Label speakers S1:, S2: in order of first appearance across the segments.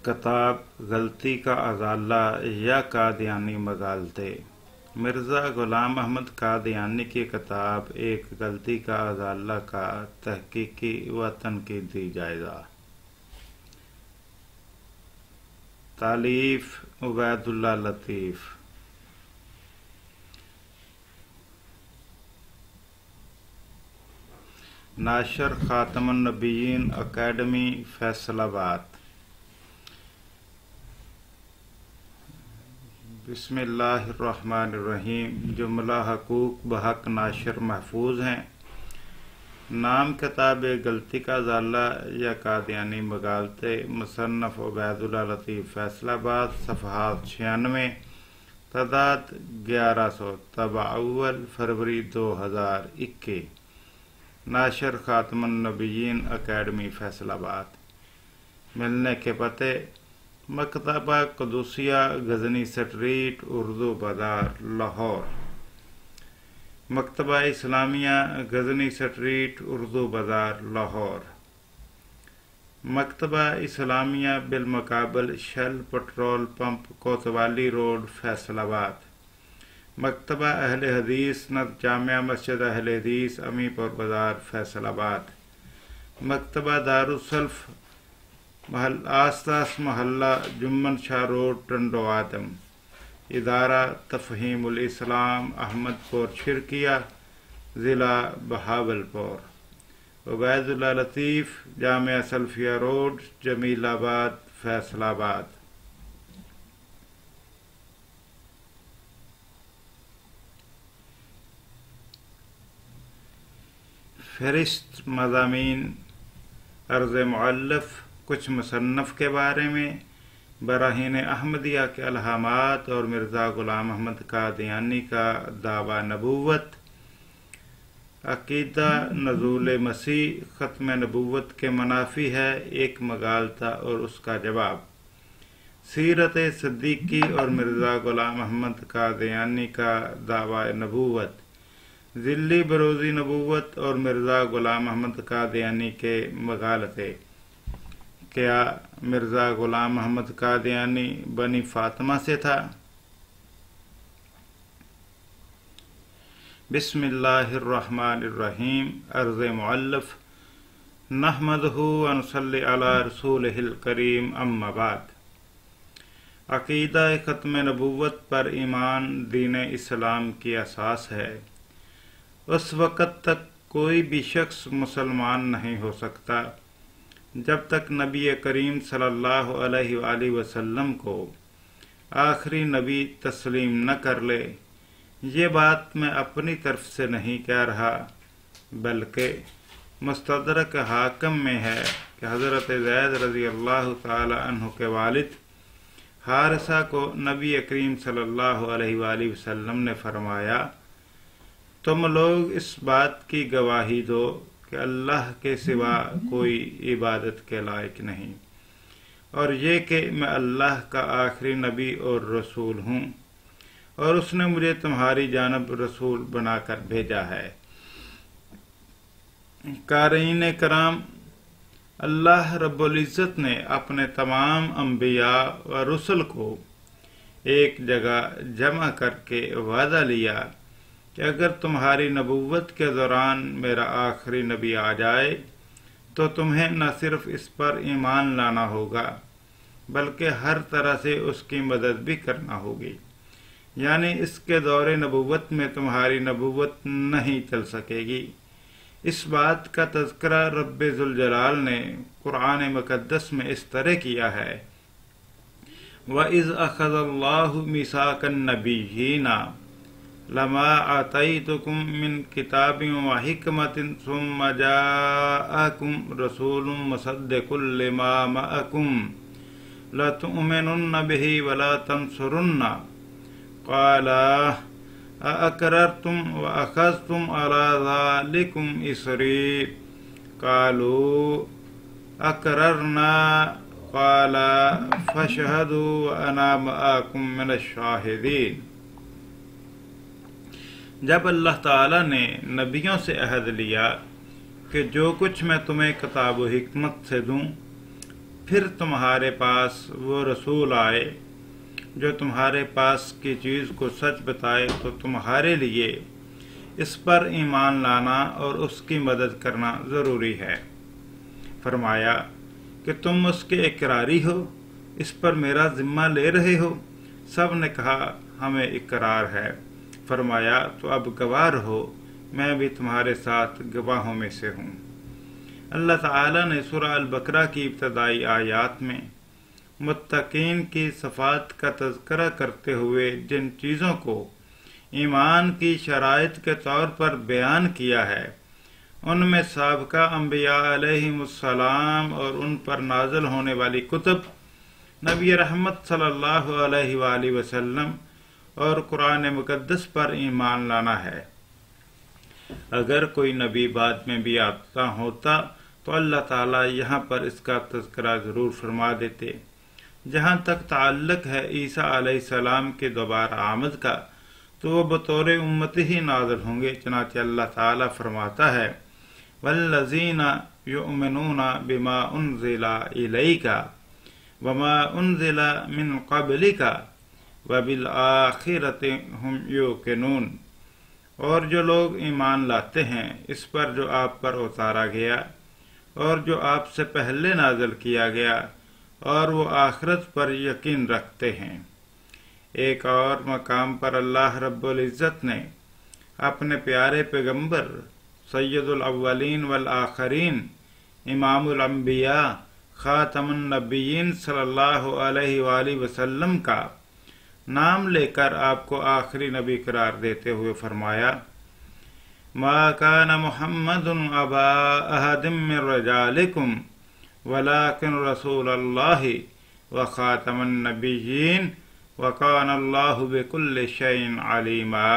S1: کتاب غلطی کا ازالہ یا قادیانی مغالطے۔ مرزا غلام احمد قادیانی کی کتاب ایک غلطی کا ازالہ کا تحقیقی و تنقیدی جائزہ۔ تالیف عبید اللہ لطیف۔ ناشر خاتم النبیین اکیڈمی فیصل آباد۔ بسم اللہ الرحمن الرحیم۔ جملہ حقوق بحق ناشر محفوظ ہیں۔ نام کتاب غلطی کا ازالہ یا قادیانی مغالطے، مصنف عبید اللہ لطیف فیصل آباد، صفحات 96، تعداد 1100، طبع اول فروری 2021۔ ناشر خاتم النبیین اکیڈمی فیصل آباد۔ ملنے کے پتے: مکتبہ قدوسیہ، غزنی اسٹریٹ، اردو بازار، لاہور۔ مکتبہ اسلامیہ، غزنی اسٹریٹ، اردو بازار، لاہور۔ مکتبہ اسلامیہ بالمقابل Shell petrol pump, Kotwali road, Faisalabad. Maktaba اہل حدیث نزد جامع مسجد اہل حدیث، امی پور بازار، فیصل آباد۔ مکتبہ دارالسلف آستاس محلہ، جمن شاہ روڈ، ٹنڈو آدم۔ ادارہ تفہیم الاسلام، احمد پور شرکیہ، ضلع بہاولپور۔ عبید اللہ لطیف، جامعہ سلفیہ روڈ، جمیل آباد، فیصل آباد۔ فہرست مضامین: عرض مؤلف، کچھ مصنف کے بارے میں، براہین احمدیہ کے الہامات اور مرزا غلام احمد قادیانی کا دعویٰ نبوت، عقیدہ نزول مسیح، ختم نبوت کے منافی ہے ایک مغالطہ اور اس کا جواب، سیرت صدیقی اور مرزا غلام احمد قادیانی کا دعویٰ نبوت، ذلی بروزی نبوت اور مرزا غلام احمد قادیانی کے مغالطے۔ کیا مرزا غلام احمد قادیانی بنی فاطمہ سے تھا؟ بسم اللہ الرحمن الرحیم۔ عرض مؤلف: نحمدہ و نصلی علی رسولہ الکریم، اما بعد۔ عقیدہ ختم نبوت پر ایمان دین اسلام کی اساس ہے۔ اس وقت تک کوئی بھی شخص مسلمان نہیں ہو سکتا جب تک نبی کریم صلی اللہ علیہ وآلہ وسلم کو آخری نبی تسلیم نہ کر لے۔ یہ بات میں اپنی طرف سے نہیں کہہ رہا، بلکہ مستدرک حاکم میں ہے کہ حضرت زید رضی اللہ تعالی عنہ کے والد حارثہ کو نبی کریم صلی اللہ علیہ وآلہ وسلم نے فرمایا، تم لوگ اس بات کی گواہی دو کہ اللہ کے سوا کوئی عبادت کے لائق نہیں، اور یہ کہ میں اللہ کا آخری نبی اور رسول ہوں، اور اس نے مجھے تمہاری جانب رسول بنا کر بھیجا ہے۔ قارئین کرام، اللہ رب العزت نے اپنے تمام انبیاء و رسل کو ایک جگہ جمع کر کے وعدہ لیا کہ اگر تمہاری نبوت کے دوران میرا آخری نبی آ جائے تو تمہیں نہ صرف اس پر ایمان لانا ہوگا بلکہ ہر طرح سے اس کی مدد بھی کرنا ہوگی، یعنی اس کے دور نبوت میں تمہاری نبوت نہیں چل سکے گی۔ اس بات کا تذکرہ رب ذوالجلال نے قرآن مقدس میں اس طرح کیا ہے، وَإِذْ أَخَذَ اللَّهُ مِيثَاقَ النَّبِيِّينَ لما آتيتكم من كتاب وحكمة ثم جاءكم رسول مصدق لما معكم لتؤمنن به ولا تنصرن قال أأقررتم وأخذتم على ذلكم إصري قالوا أقررنا قال فاشهدوا وأنا معكم من الشاهدين۔ جب اللہ تعالیٰ نے نبیوں سے عہد لیا کہ جو کچھ میں تمہیں کتاب و حکمت سے دوں پھر تمہارے پاس وہ رسول آئے جو تمہارے پاس کی چیز کو سچ بتائے تو تمہارے لیے اس پر ایمان لانا اور اس کی مدد کرنا ضروری ہے۔ فرمایا کہ تم اس کے اقراری ہو، اس پر میرا ذمہ لے رہے ہو؟ سب نے کہا ہمیں اقرار ہے۔ فرمایا تو اب گواہ رہو، میں بھی تمہارے ساتھ گواہوں میں سے ہوں۔ اللہ تعالیٰ نے سورہ البقرہ کی ابتدائی آیات میں متقین کی صفات کا تذکرہ کرتے ہوئے جن چیزوں کو ایمان کی شرائط کے طور پر بیان کیا ہے، ان میں سابقہ انبیاء علیہم السلام اور ان پر نازل ہونے والی کتب، نبی رحمت صلی اللہ علیہ وآلہ وسلم اور قرآن مقدس پر ایمان لانا ہے۔ اگر کوئی نبی بعد میں بھی آتا ہوتا تو اللہ تعالیٰ یہاں پر اس کا تذکرہ ضرور فرما دیتے۔ جہاں تک تعلق ہے عیسیٰ علیہ السلام کے دوبارہ آمد کا، تو وہ بطور امت ہی نازل ہوں گے، چنانچہ اللہ تعالیٰ فرماتا ہے والذین یؤمنون بما انزل الیک وما انزل من قبلک وبالآخرۃ ہم یوقنون، اور جو لوگ ایمان لاتے ہیں اس پر جو آپ پر اتارا گیا اور جو آپ سے پہلے نازل کیا گیا، اور وہ آخرت پر یقین رکھتے ہیں۔ ایک اور مقام پر اللہ رب العزت نے اپنے پیارے پیغمبر سید الاولین والآخرین، امام الانبیاء، خاتم النبیین صلی اللہ علیہ وآلہ وسلم کا نام لے کر آپ کو آخری نبی قرار دیتے ہوئے فرمایا ما کان محمد ابا احد من رجالکم ولکن رسول اللہ وخاتم النبیین وکان اللہ بکل شیء علیما۔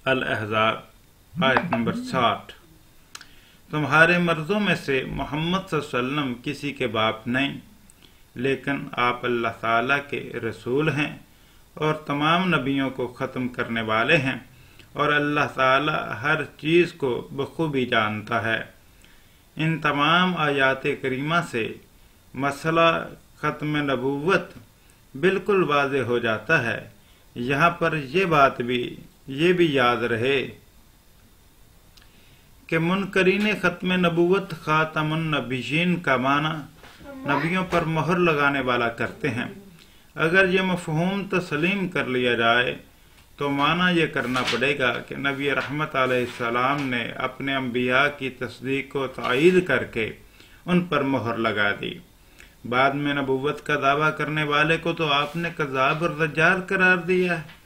S1: الاحزاب آیت نمبر 60۔ تمہارے مردوں میں سے محمد صلی اللہ علیہ وسلم کسی کے باپ نہیں، لیکن آپ اللہ تعالیٰ کے رسول ہیں اور تمام نبیوں کو ختم کرنے والے ہیں، اور اللہ تعالیٰ ہر چیز کو بخوبی جانتا ہے۔ ان تمام آیات کریمہ سے مسئلہ ختم نبوت بالکل واضح ہو جاتا ہے۔ یہاں پر یہ بھی یاد رہے کہ منکرین ختم نبوت خاتم النبیین کا معنی نبیوں پر مہر لگانے والا کرتے ہیں۔ اگر یہ مفہوم تسلیم کر لیا جائے تو معنی یہ کرنا پڑے گا کہ نبی رحمت علیہ السلام نے اپنے انبیاء کی تصدیق کو تائید کر کے ان پر مہر لگا دی۔ بعد میں نبوت کا دعویٰ کرنے والے کو تو آپ نے کذاب اور دجال قرار دیا ہے۔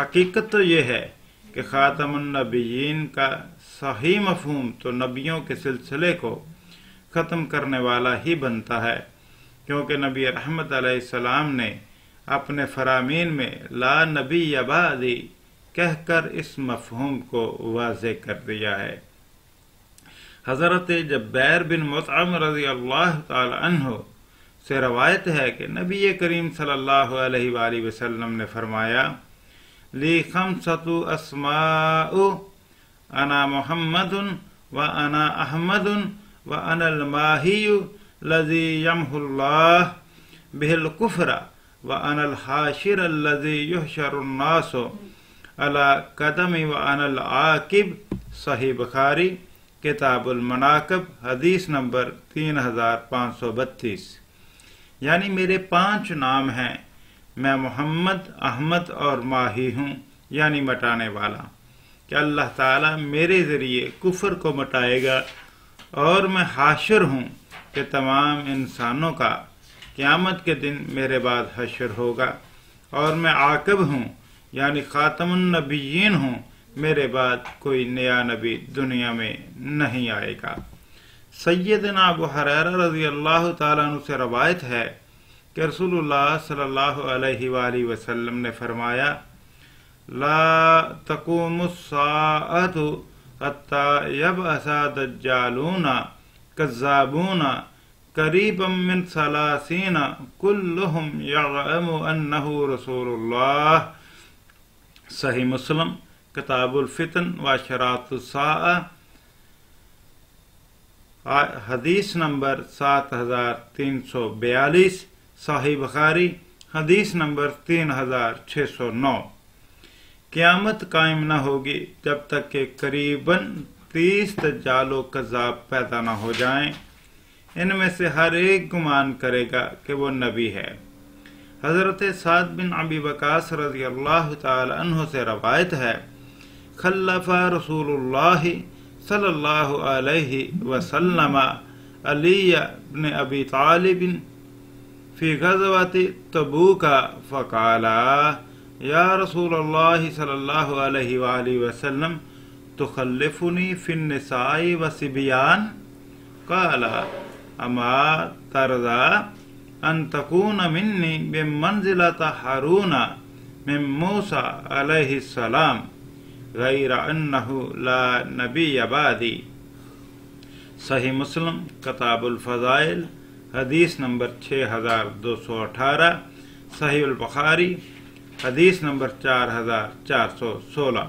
S1: حقیقت تو یہ ہے کہ خاتم النبیین کا صحیح مفہوم تو نبیوں کے سلسلے کو ختم کرنے والا ہی بنتا ہے، کیونکہ نبی رحمت علیہ السلام نے اپنے فرامین میں لا نبی بعدی کہہ کر اس مفہوم کو واضح کر دیا ہے۔ حضرت جبیر بن مطعم رضی اللہ تعالی عنہ سے روایت ہے کہ نبی کریم صلی اللہ علیہ وآلہ وسلم نے فرمایا لی خمسۃ اسماء انا محمد وانا احمد وانا الماہی الذی یمحو اللہ بہ الکفر وانا الحاشر الذی یحشر الناس علی قدمی وانا العاقب۔ صحیح بخاری کتاب المناقب حدیث نمبر 3532۔ یعنی میرے 5 نام ہیں، میں محمد، احمد اور ماہی ہوں، یعنی مٹانے والا، کہ اللہ تعالیٰ میرے ذریعے کفر کو مٹائے گا، اور میں حاشر ہوں کہ تمام انسانوں کا قیامت کے دن میرے بعد حشر ہوگا، اور میں عاقب ہوں یعنی خاتم النبیین ہوں، میرے بعد کوئی نیا نبی دنیا میں نہیں آئے گا۔ سیدنا ابو ہریرہ رضی اللہ تعالیٰ عنہ سے روایت ہے کہ رسول اللہ صلی اللہ علیہ وآلہ وسلم نے فرمایا لا تقوم الساعۃ حتی یبعث دجالون کذابون قریبا من 30 کلہم یعلم انہ رسول اللہ۔ صحیح مسلم کتاب الفتن و اشراط الساعہ حدیث نمبر 7342، صحیح بخاری حدیث نمبر 3609۔ قیامت قائم نہ ہوگی جب تک کہ قریباً 30 دجال و کذاب پیدا نہ ہو جائیں، ان میں سے ہر ایک گمان کرے گا کہ وہ نبی ہے۔ حضرت سعد بن ابی وقاص رضی اللہ تعالی عنہ سے روایت ہے، خلف رسول اللہ صلی اللہ علیہ وسلم علی بن ابی طالب فی غزوۃ تبوک فقال یا رسول اللہ صلی اللہ علیہ وآلہ وسلم تخلفنی فی النساء والصبیان؟ قال اما ترضى ان تكون منی بمنزلۃ ہارون من موسیٰ علیہ السلام غیر انہ لا نبی بعدی۔ صحیح مسلم کتاب الفضائل حدیث نمبر 6218، صحیح البخاری حدیث نمبر 4416۔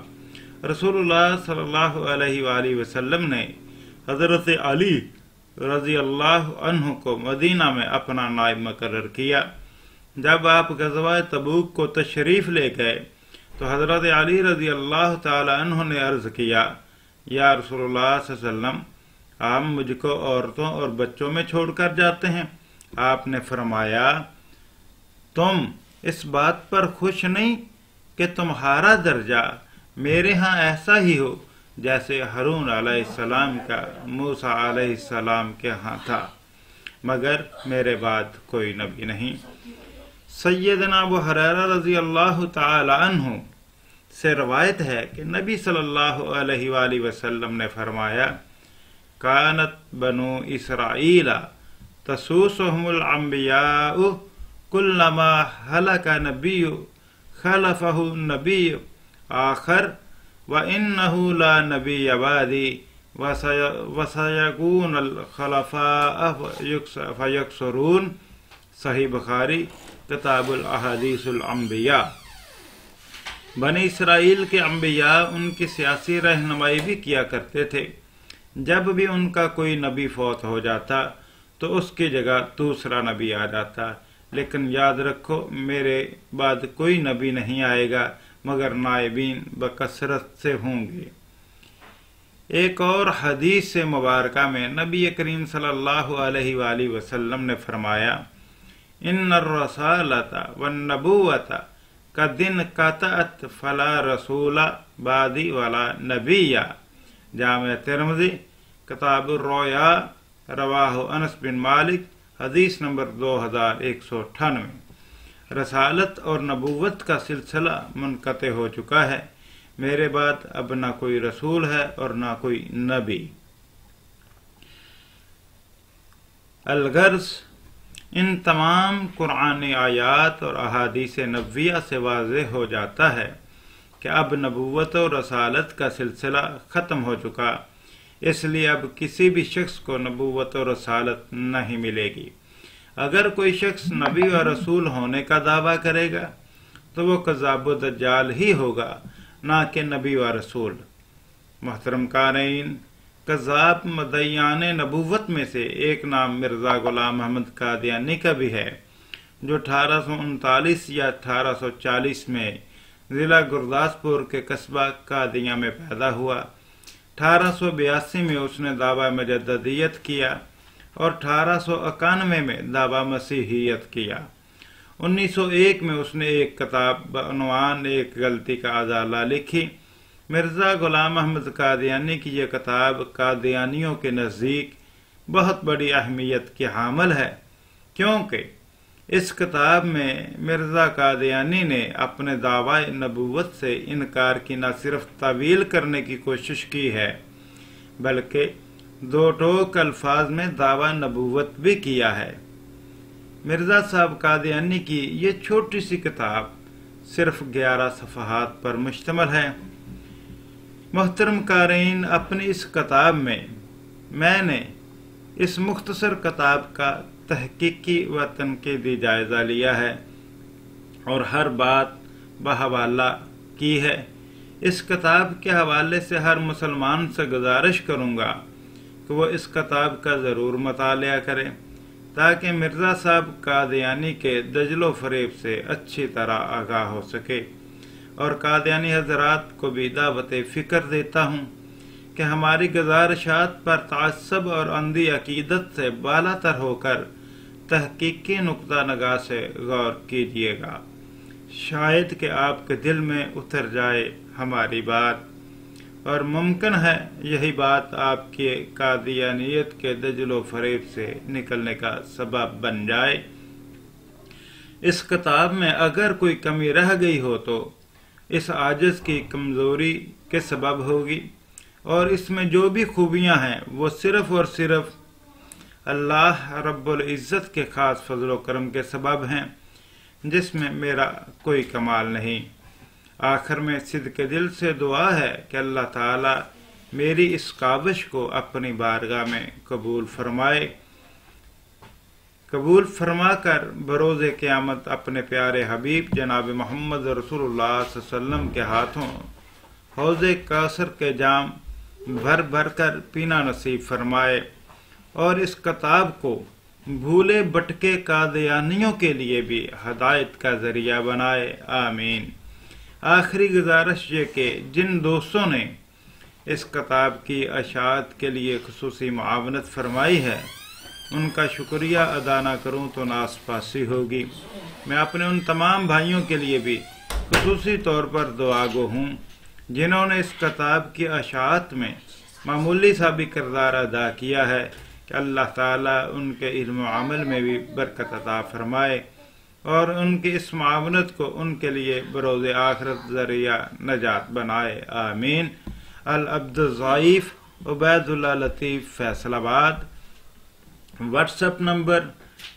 S1: رسول اللہ صلی اللہ علیہ وآلہ وسلم نے حضرت علی رضی اللہ عنہ کو مدینہ میں اپنا نائب مقرر کیا۔ جب آپ غزوہ تبوک کو تشریف لے گئے تو حضرت علی رضی اللہ تعالی عنہ نے عرض کیا، یا رسول اللہ صلی اللہ علیہ وسلم، آپ مجھ کو عورتوں اور بچوں میں چھوڑ کر جاتے ہیں۔ آپ نے فرمایا، تم اس بات پر خوش نہیں کہ تمہارا درجہ میرے ہاں ایسا ہی ہو جیسے ہارون علیہ السلام کا موسیٰ علیہ السلام کے ہاں تھا، مگر میرے بعد کوئی نبی نہیں۔ سیدنا ابو ہریرہ رضی اللہ تعالی عنہ سے روایت ہے کہ نبی صلی اللہ علیہ وآلہ وسلم نے فرمایا، کانت بنو اسرائیل تسوسهم الانبیاء کلما ہلک نبی خلفہ نبی آخر وَإِنَّهُ لَا نَبِيَّ بَعْدِي وَسَيَكُونُ الْخُلَفَاءُ فَيَكْثُرُونَ۔ صحیح بخاری کتاب الاحادیث الانبیاء۔ بنی اسرائیل کے انبیاء ان کی سیاسی رہنمائی بھی کیا کرتے تھے۔ جب بھی ان کا کوئی نبی فوت ہو جاتا تو اس کی جگہ دوسرا نبی آ جاتا، لیکن یاد رکھو میرے بعد کوئی نبی نہیں آئے گا مگر نائبین بکثرت سے ہوں گے۔ ایک اور حدیث سے مبارکہ میں نبی کریم صلی اللہ علیہ وآلہ وسلم نے فرمایا، ان الرسالۃ والنبوۃ قد انقطعت فلا رسول بعدی ولا نبی۔ جامع ترمذی کتاب الرؤیا رواہ انس بن مالک حدیث نمبر 2198۔ رسالت اور نبوت کا سلسلہ منقطع ہو چکا ہے، میرے بعد اب نہ کوئی رسول ہے اور نہ کوئی نبی۔ الغرض، ان تمام قرآنی آیات اور احادیث نبویہ سے واضح ہو جاتا ہے کہ اب نبوت اور رسالت کا سلسلہ ختم ہو چکا، اس لیے اب کسی بھی شخص کو نبوت اور رسالت نہیں ملے گی۔ اگر کوئی شخص نبی و رسول ہونے کا دعویٰ کرے گا تو وہ کذاب و دجال ہی ہوگا، نہ کہ نبی و رسول۔ محترم قارئین، کذاب مدعیان نبوت میں سے ایک نام مرزا غلام احمد قادیانی کا بھی ہے، جو 1839 یا 1840 میں ضلع گرداسپور کے قصبہ قادیاں میں پیدا ہوا۔ 1882 میں اس نے دعویٰ مجددیت کیا اور 1891 میں دعویٰ مسیحیت کیا۔ 1901 میں اس نے ایک کتاب بعنوان ایک غلطی کا ازالہ لکھی۔ مرزا غلام احمد قادیانی کی یہ کتاب قادیانیوں کے نزدیک بہت بڑی اہمیت کی حامل ہے، کیونکہ اس کتاب میں مرزا قادیانی نے اپنے دعوی نبوت سے انکار کی نہ صرف تعویل کرنے کی کوشش کی ہے بلکہ دو ٹوک الفاظ میں دعوی نبوت بھی کیا ہے۔ مرزا صاحب قادیانی کی یہ چھوٹی سی کتاب صرف 11 صفحات پر مشتمل ہے۔ محترم قارئین، اپنی اس کتاب میں نے اس مختصر کتاب کا تحقیقی و تنقیدی جائزہ لیا ہے اور ہر بات بحوالہ کی ہے۔ اس کتاب کے حوالے سے ہر مسلمان سے گزارش کروں گا کہ وہ اس کتاب کا ضرور مطالعہ کریں تاکہ مرزا صاحب قادیانی کے دجل و فریب سے اچھی طرح آگاہ ہو سکے، اور قادیانی حضرات کو بھی دعوت فکر دیتا ہوں کہ ہماری گزارشات پر تعصب اور اندھی عقیدت سے بالا تر ہو کر تحقیقی نقطہ نگاہ سے غور کیجیے گا، شاید کہ آپ کے دل میں اتر جائے ہماری بات، اور ممکن ہے یہی بات آپ کی قادیانیت کے دجل و فریب سے نکلنے کا سبب بن جائے۔ اس کتاب میں اگر کوئی کمی رہ گئی ہو تو اس عاجز کی کمزوری کے سبب ہوگی، اور اس میں جو بھی خوبیاں ہیں وہ صرف اور صرف اللہ رب العزت کے خاص فضل و کرم کے سبب ہیں، جس میں میرا کوئی کمال نہیں۔ آخر میں صدق دل سے دعا ہے کہ اللہ تعالی میری اس کاوش کو اپنی بارگاہ میں قبول فرما کر بروز قیامت اپنے پیارے حبیب جناب محمد رسول اللہ صلی اللہ علیہ وسلم کے ہاتھوں حوض کوثر کے جام بھر بھر کر پینا نصیب فرمائے، اور اس کتاب کو بھولے بٹکے قادیانیوں کے لیے بھی ہدایت کا ذریعہ بنائے، آمین۔ آخری گزارش یہ کہ جن دوستوں نے اس کتاب کی اشاعت کے لیے خصوصی معاونت فرمائی ہے ان کا شکریہ ادا نہ کروں تو ناس پاسی ہوگی۔ میں اپنے ان تمام بھائیوں کے لیے بھی خصوصی طور پر دعا گو ہوں جنہوں نے اس کتاب کی اشاعت میں معمولی سا بھی کردار ادا کیا ہے، کہ اللہ تعالیٰ ان کے علم و عمل میں بھی برکت عطا فرمائے، اور ان کی اس معاونت کو ان کے لیے بروز آخرت ذریعہ نجات بنائے، آمین۔ العبد الضعیف عبید اللہ لطیف فیصل آباد۔ واٹس ایپ نمبر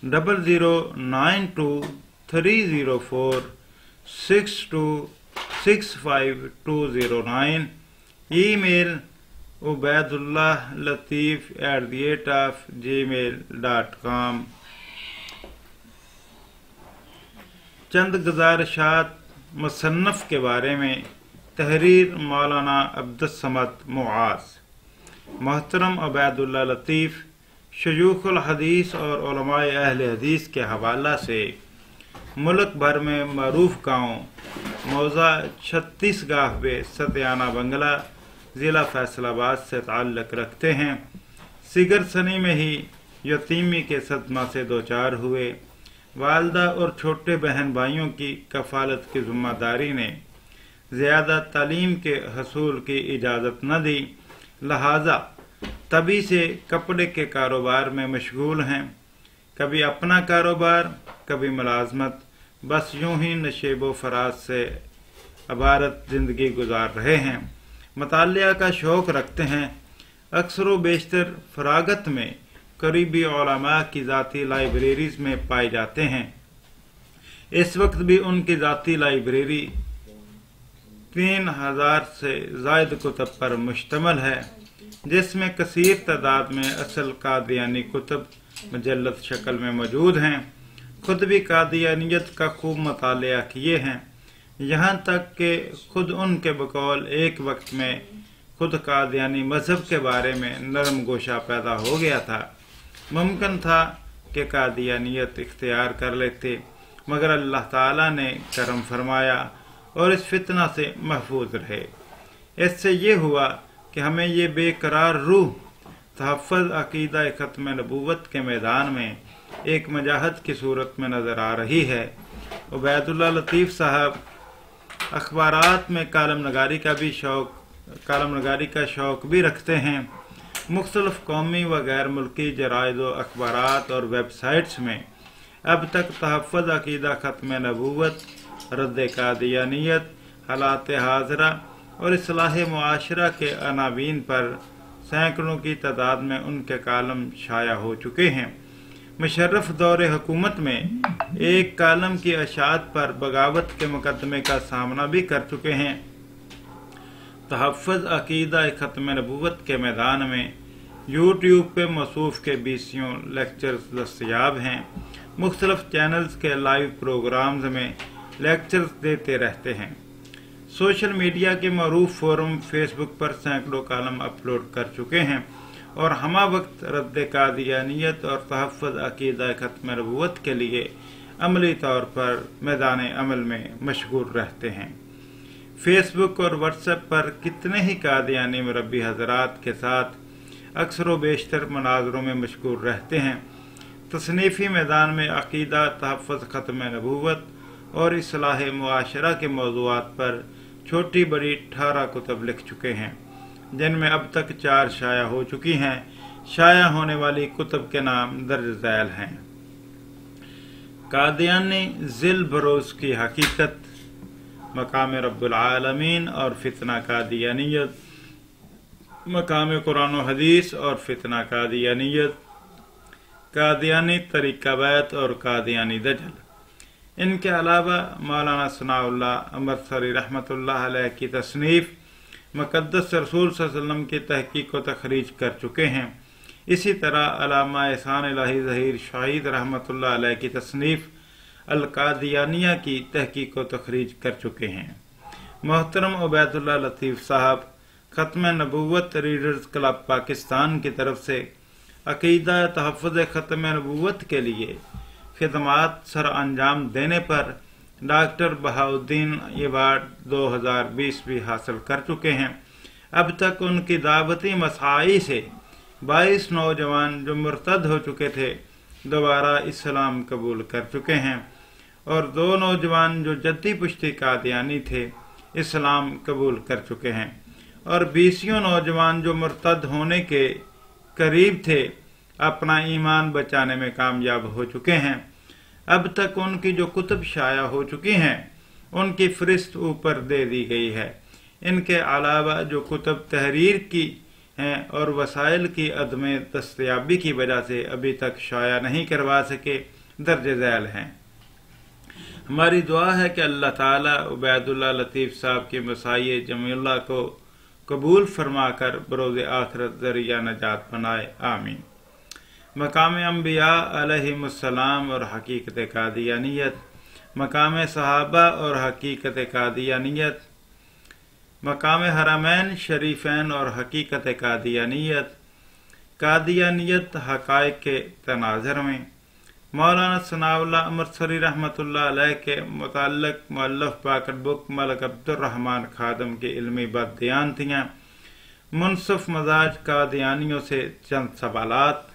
S1: 00923046265209، ای میل ubaidullah.lateef@gmail.com۔ چند گزارشات مصنف کے بارے میں۔ تحریر مولانا عبدالصمد معاذ۔ محترم عبید اللہ لطیف شیوخ الحدیث اور علماء اہل حدیث کے حوالہ سے ملک بھر میں معروف گاؤں موضع 36 گاہ بے ستیانہ بنگلہ ضلع فیصل آباد سے تعلق رکھتے ہیں۔ صغر سنی میں ہی یتیمی کے صدمہ سے دوچار ہوئے، والدہ اور چھوٹے بہن بھائیوں کی کفالت کی ذمہ داری نے زیادہ تعلیم کے حصول کی اجازت نہ دی، لہذا تبھی سے کپڑے کے کاروبار میں مشغول ہیں، کبھی اپنا کاروبار کبھی ملازمت، بس یوں ہی نشیب و فراز سے عبارت زندگی گزار رہے ہیں۔ مطالعہ کا شوق رکھتے ہیں، اکثر و بیشتر فراغت میں قریبی علماء کی ذاتی لائبریریز میں پائے جاتے ہیں۔ اس وقت بھی ان کی ذاتی لائبریری 3000 سے زائد کتب پر مشتمل ہے، جس میں کثیر تعداد میں اصل قادیانی کتب مجلد شکل میں موجود ہیں۔ خود بھی قادیانیت کا خوب مطالعہ کیے ہیں، یہاں تک کہ خود ان کے بقول ایک وقت میں خود قادیانی مذہب کے بارے میں نرم گوشہ پیدا ہو گیا تھا۔ ممکن تھا کہ قادیانیت اختیار کر لیتے، مگر اللہ تعالیٰ نے کرم فرمایا اور اس فتنہ سے محفوظ رہے۔ اس سے یہ ہوا کہ ہمیں یہ بے قرار روح تحفظ عقیدہ ختم نبوت کے میدان میں ایک مجاہد کی صورت میں نظر آ رہی ہے۔ عبید اللہ لطیف صاحب اخبارات میں کالم نگاری کا شوق بھی رکھتے ہیں۔ مختلف قومی و غیر ملکی جرائد و اخبارات اور ویب سائٹس میں اب تک تحفظ عقیدہ ختم نبوت، رد قادیانیت، حالات حاضرہ اور اصلاح معاشرہ کے عناوین پر سینکڑوں کی تعداد میں ان کے کالم شائع ہو چکے ہیں۔ مشرف دور حکومت میں ایک کالم کی اشاعت پر بغاوت کے مقدمے کا سامنا بھی کر چکے ہیں۔ تحفظ عقیدہ ختم نبوت کے میدان میں یوٹیوب پہ موصوف کے 20 لیکچرز دستیاب ہیں۔ مختلف چینلز کے لائیو پروگرامز میں لیکچرز دیتے رہتے ہیں۔ سوشل میڈیا کے معروف فورم فیس بک پر سینکڑوں کالم اپلوڈ کر چکے ہیں، اور ہمہ وقت رد قادیانیت اور تحفظ عقیدہ ختم نبوت کے لیے عملی طور پر میدان عمل میں مشغول رہتے ہیں۔ فیس بک اور واٹس ایپ پر کتنے ہی قادیانی مربی حضرات کے ساتھ اکثر و بیشتر مناظروں میں مشغول رہتے ہیں۔ تصنیفی میدان میں عقیدہ، تحفظ ختم نبوت اور اصلاح معاشرہ کے موضوعات پر چھوٹی بڑی 18 کتب لکھ چکے ہیں، جن میں اب تک 4 شائع ہو چکی ہیں۔ شائع ہونے والی کتب کے نام درج ذیل ہیں: قادیانی ذل بروز کی حقیقت، مقام رب العالمین اور فتنہ قادیانیت، مقام قرآن و حدیث اور فتنہ قادیانیت، قادیانی طریقہ بیت اور قادیانی دجل۔ ان کے علاوہ مولانا ثناء اللہ امرتسری رحمۃ اللہ علیہ کی تصنیف مقدس رسول صلی اللہ علیہ وسلم کی تحقیق و تخریج کر چکے ہیں۔ اسی طرح علامہ احسان الہی ظہیر شاہد رحمۃ اللہ علیہ کی تصنیف القادیانیہ کی تحقیق و تخریج کر چکے ہیں۔ محترم عبید اللہ لطیف صاحب ختم نبوت ریڈرز کلب پاکستان کی طرف سے عقیدہ تحفظ ختم نبوت کے لیے خدمات سر انجام دینے پر ڈاکٹر بہاؤالدین ایوارڈ 2020 بھی حاصل کر چکے ہیں۔ اب تک ان کی دعوتی مساعی سے 22 نوجوان جو مرتد ہو چکے تھے دوبارہ اسلام قبول کر چکے ہیں، اور 2 نوجوان جو جدی پشتی قادیانی تھے اسلام قبول کر چکے ہیں، اور 20 نوجوان جو مرتد ہونے کے قریب تھے اپنا ایمان بچانے میں کامیاب ہو چکے ہیں۔ اب تک ان کی جو کتب شائع ہو چکی ہیں ان کی فہرست اوپر دے دی گئی ہے۔ ان کے علاوہ جو کتب تحریر کی ہیں اور وسائل کی عدم دستیابی کی وجہ سے ابھی تک شائع نہیں کروا سکے، درج ذیل ہیں۔ ہماری دعا ہے کہ اللہ تعالیٰ عبید اللہ لطیف صاحب کے مساعی جمی اللہ کو قبول فرما کر بروز آخرت ذریعہ نجات بنائے، آمین۔ مقام انبیاء علیہم السلام اور حقیقت قادیانیت، مقام صحابہ اور حقیقت قادیانیت، مقام حرمین شریفین اور حقیقت قادیانیت، قادیانیت حقائق کے تناظر میں۔ مولانا ثناء اللہ امرتسری رحمۃ اللہ علیہ کے متعلق مؤلف پاکٹ بک ملک عبد الرحمن خادم کی علمی بددیانتیاں، منصف مزاج قادیانیوں سے چند سوالات،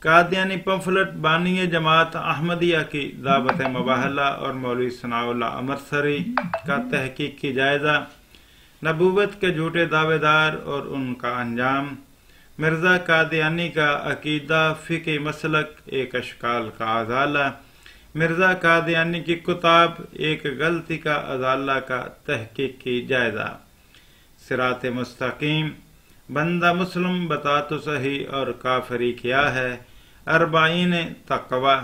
S1: قادیانی پمفلٹ بانی جماعت احمدیہ کی دعوت مباہلہ اور مولوی ثناء اللہ امرتسری کا تحقیق کی جائزہ، نبوت کے جھوٹے دعوے دار اور ان کا انجام، مرزا قادیانی کا عقیدہ فقہی مسلک ایک اشکال کا ازالہ، مرزا قادیانی کی کتاب ایک غلطی کا ازالہ کا تحقیق کی جائزہ، صراط مستقیم، بندہ مسلم بتا تو صحیح اور کافری کیا ہے، 40 تقوی،